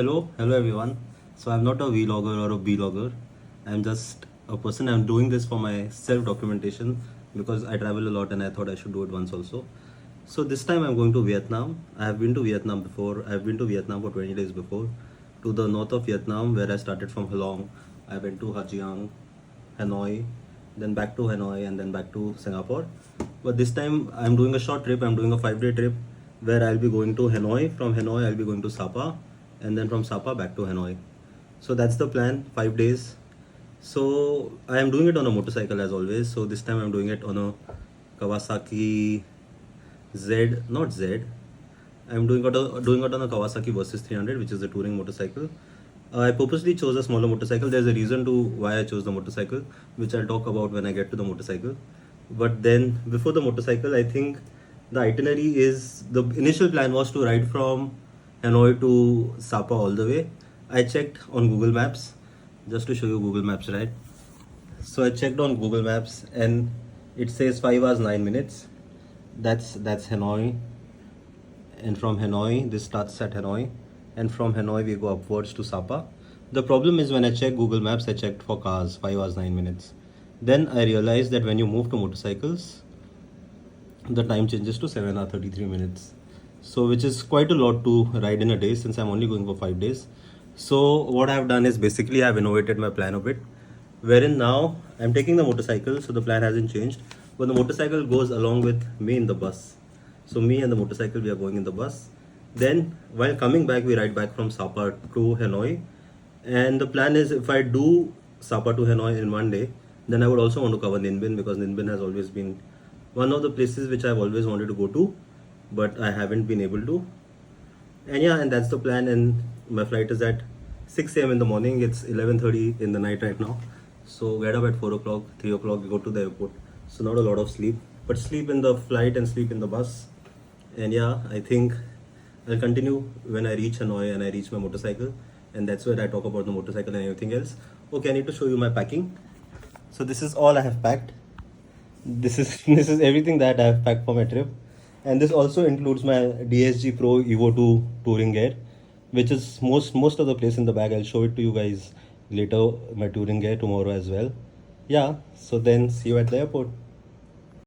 Hello everyone. So I'm not a vlogger or a vlogger. I'm just a person. I'm doing this for my self documentation because I travel a lot and I thought I should do it once also. So this time I'm going to Vietnam. I have been to Vietnam before. I've been to Vietnam for 20 days before. To the north of Vietnam where I started from Halong. I went to Ha Giang, Hanoi, then back to Hanoi and then back to Singapore. But this time I'm doing a short trip. I'm doing a 5 day trip where I'll be going to Hanoi. From Hanoi I'll be going to Sapa and then from Sapa back to Hanoi. So that's the plan, 5 days. So I am doing it on a motorcycle as always. So this time I'm doing it on a Kawasaki not Z. I'm doing it on a Kawasaki Versys 300, which is a touring motorcycle. I purposely chose a smaller motorcycle. There's a reason to why I chose the motorcycle, which I'll talk about when I get to the motorcycle. But then before the motorcycle, I think the itinerary is the initial plan was to ride from Hanoi to Sapa all the way. I checked on Google Maps, just to show you Google Maps, right? So I checked on Google Maps and it says 5 hours 9 minutes. That's Hanoi, and from Hanoi this starts at Hanoi, and from Hanoi we go upwards to Sapa. The problem is when I checked Google Maps, I checked for cars 5 hours 9 minutes. Then I realized that when you move to motorcycles, the time changes to 7 hours 33 minutes. So which is quite a lot to ride in a day since I'm only going for 5 days. So what I've done is basically I've innovated my plan a bit, wherein now I'm taking the motorcycle, so the plan hasn't changed, but the motorcycle goes along with me in the bus. So me and the motorcycle, we are going in the bus. Then while coming back, we ride back from Sapa to Hanoi. And the plan is if I do Sapa to Hanoi in one day, then I would also want to cover Ninh Binh because Ninh Binh has always been one of the places which I've always wanted to go to, but I haven't been able to. And yeah, and that's the plan. And my flight is at 6 a.m. in the morning. It's 11:30 in the night right now. So get up at 4 o'clock, 3 o'clock, we go to the airport. So not a lot of sleep, but sleep in the flight and sleep in the bus. And yeah, I think I'll continue when I reach Hanoi and I reach my motorcycle. And that's where I talk about the motorcycle and everything else. Okay, I need to show you my packing. So this is all I have packed. This is this is everything that I have packed for my trip. And this also includes my DSG Pro Evo 2 touring gear, which is most of the place in the bag. I'll show it to you guys later, my touring gear tomorrow as well. Yeah, so then see you at the airport.